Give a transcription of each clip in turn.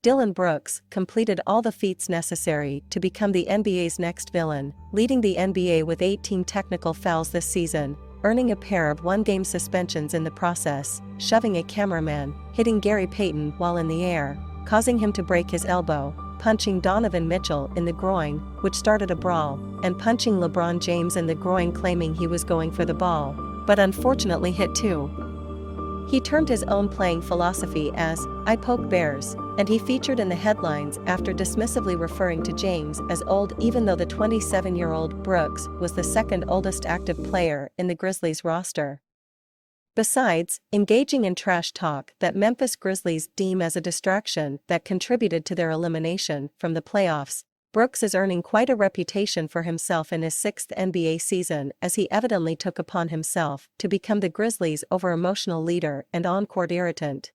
Dillon Brooks completed all the feats necessary to become the NBA's next villain, leading the NBA with 18 technical fouls this season, earning a pair of one-game suspensions in the process, shoving a cameraman, hitting Gary Payton while in the air, causing him to break his elbow, punching Donovan Mitchell in the groin, which started a brawl, and punching LeBron James in the groin claiming he was going for the ball, but unfortunately hit too. He termed his own playing philosophy as, "I poke bears," and he featured in the headlines after dismissively referring to James as old even though the 27-year-old Brooks was the second oldest active player in the Grizzlies roster. Besides, engaging in trash talk that Memphis Grizzlies deem as a distraction that contributed to their elimination from the playoffs, Brooks is earning quite a reputation for himself in his sixth NBA season as he evidently took upon himself to become the Grizzlies' over-emotional leader and on-court irritant,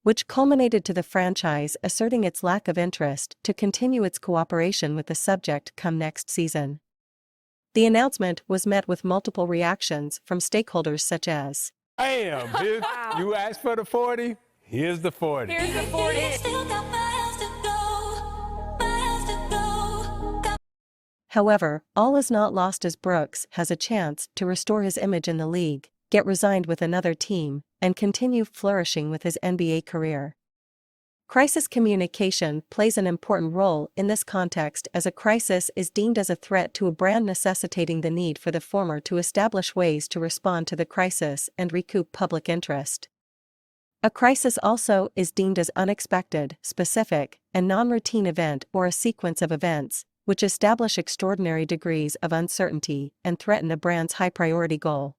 which culminated to the franchise asserting its lack of interest to continue its cooperation with the subject come next season. The announcement was met with multiple reactions from stakeholders such as, "Damn, bitch, you asked for the 40? Here's the 40. Here's the 40. However, all is not lost as Brooks has a chance to restore his image in the league, get resigned with another team, and continue flourishing with his NBA career. Crisis communication plays an important role in this context as a crisis is deemed as a threat to a brand necessitating the need for the former to establish ways to respond to the crisis and recoup public interest. A crisis also is deemed as unexpected, specific, and non-routine event or a sequence of events, which establish extraordinary degrees of uncertainty and threaten a brand's high-priority goal.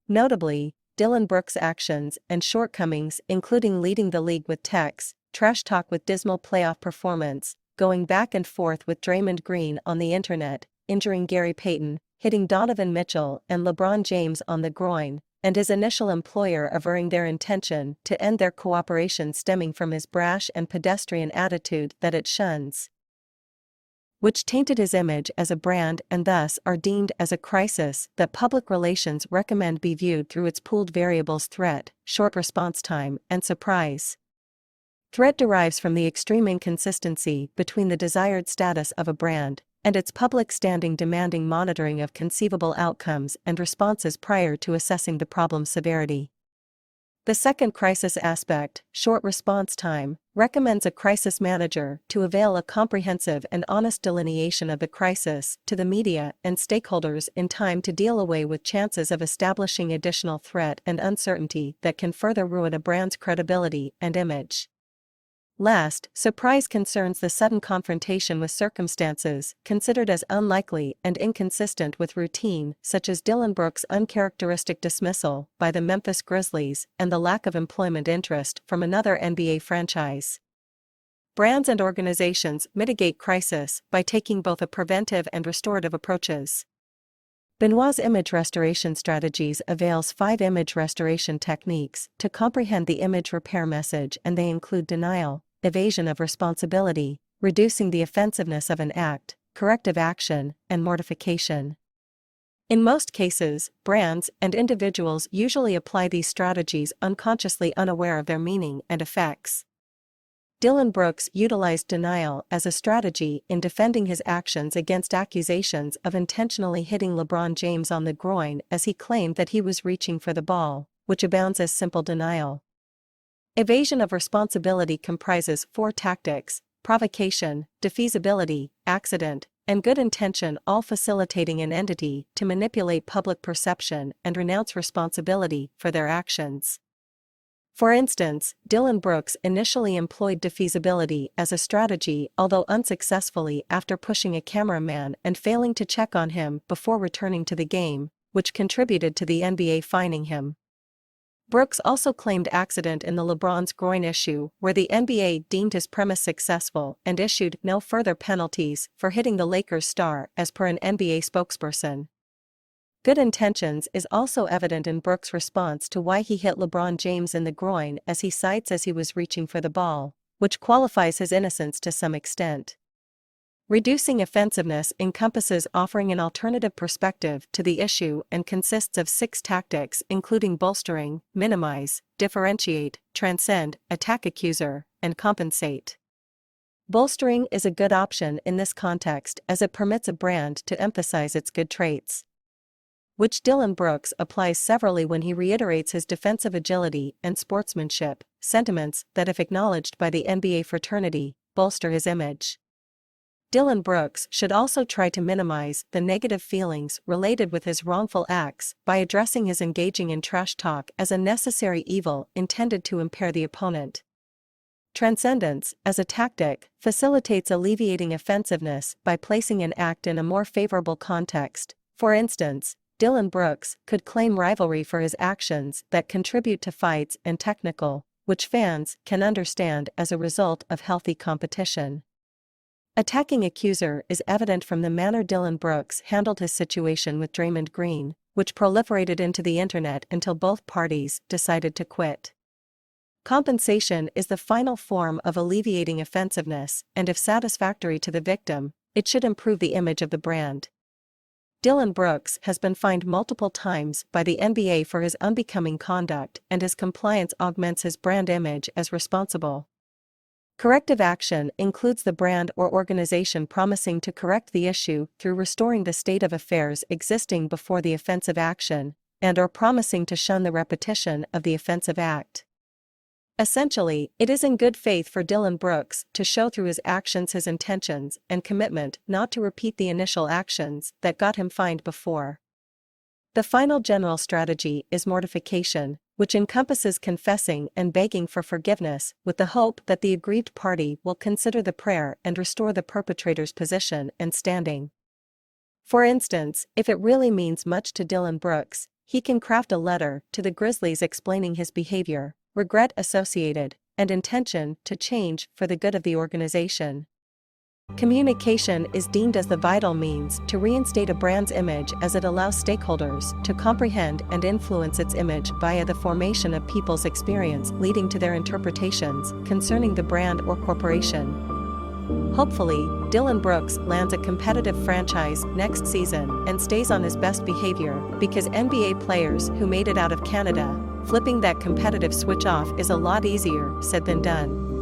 Notably, Dillon Brooks' actions and shortcomings including leading the league with techs, trash talk with dismal playoff performance, going back and forth with Draymond Green on the internet, injuring Gary Payton, hitting Donovan Mitchell and LeBron James on the groin, and his initial employer averring their intention to end their cooperation stemming from his brash and pedestrian attitude that it shuns, which tainted his image as a brand and thus are deemed as a crisis that public relations recommend be viewed through its pooled variables threat, short response time, and surprise. Threat derives from the extreme inconsistency between the desired status of a brand and its public standing demanding monitoring of conceivable outcomes and responses prior to assessing the problem's severity. The second crisis aspect, short response time, recommends a crisis manager to avail a comprehensive and honest delineation of the crisis to the media and stakeholders in time to deal away with chances of establishing additional threat and uncertainty that can further ruin a brand's credibility and image. Last, surprise concerns the sudden confrontation with circumstances considered as unlikely and inconsistent with routine, such as Dillon Brooks' uncharacteristic dismissal by the Memphis Grizzlies and the lack of employment interest from another NBA franchise. Brands and organizations mitigate crisis by taking both a preventive and restorative approaches. Benoit's image restoration strategies avails 5 image restoration techniques to comprehend the image repair message, and they include denial, evasion of responsibility, reducing the offensiveness of an act, corrective action, and mortification. In most cases, brands and individuals usually apply these strategies unconsciously unaware of their meaning and effects. Dillon Brooks utilized denial as a strategy in defending his actions against accusations of intentionally hitting LeBron James on the groin as he claimed that he was reaching for the ball, which abounds as simple denial. Evasion of responsibility comprises 4 tactics: provocation, defeasibility, accident, and good intention, all facilitating an entity to manipulate public perception and renounce responsibility for their actions. For instance, Dillon Brooks initially employed defeasibility as a strategy, although unsuccessfully, after pushing a cameraman and failing to check on him before returning to the game, which contributed to the NBA fining him. Brooks also claimed accident in the LeBron's groin issue, where the NBA deemed his premise successful and issued no further penalties for hitting the Lakers star, as per an NBA spokesperson. Good intentions is also evident in Brooks' response to why he hit LeBron James in the groin, as he cites as he was reaching for the ball, which qualifies his innocence to some extent. Reducing offensiveness encompasses offering an alternative perspective to the issue and consists of 6 tactics including bolstering, minimize, differentiate, transcend, attack accuser, and compensate. Bolstering is a good option in this context as it permits a brand to emphasize its good traits, which Dillon Brooks applies severally when he reiterates his defensive agility and sportsmanship, sentiments that, if acknowledged by the NBA fraternity, bolster his image. Dillon Brooks should also try to minimize the negative feelings related with his wrongful acts by addressing his engaging in trash talk as a necessary evil intended to impair the opponent. Transcendence, as a tactic, facilitates alleviating offensiveness by placing an act in a more favorable context. For instance, Dillon Brooks could claim rivalry for his actions that contribute to fights and technical, which fans can understand as a result of healthy competition. Attacking accuser is evident from the manner Dillon Brooks handled his situation with Draymond Green, which proliferated into the internet until both parties decided to quit. Compensation is the final form of alleviating offensiveness, and if satisfactory to the victim, it should improve the image of the brand. Dillon Brooks has been fined multiple times by the NBA for his unbecoming conduct, and his compliance augments his brand image as responsible. Corrective action includes the brand or organization promising to correct the issue through restoring the state of affairs existing before the offensive action, and/or promising to shun the repetition of the offensive act. Essentially, it is in good faith for Dillon Brooks to show through his actions his intentions and commitment not to repeat the initial actions that got him fined before. The final general strategy is mortification, which encompasses confessing and begging for forgiveness with the hope that the aggrieved party will consider the prayer and restore the perpetrator's position and standing. For instance, if it really means much to Dillon Brooks, he can craft a letter to the Grizzlies explaining his behavior, regret associated, and intention to change for the good of the organization. Communication is deemed as the vital means to reinstate a brand's image, as it allows stakeholders to comprehend and influence its image via the formation of people's experience leading to their interpretations concerning the brand or corporation. Hopefully, Dillon Brooks lands a competitive franchise next season and stays on his best behavior, because NBA players who made it out of Canada, flipping that competitive switch off is a lot easier said than done.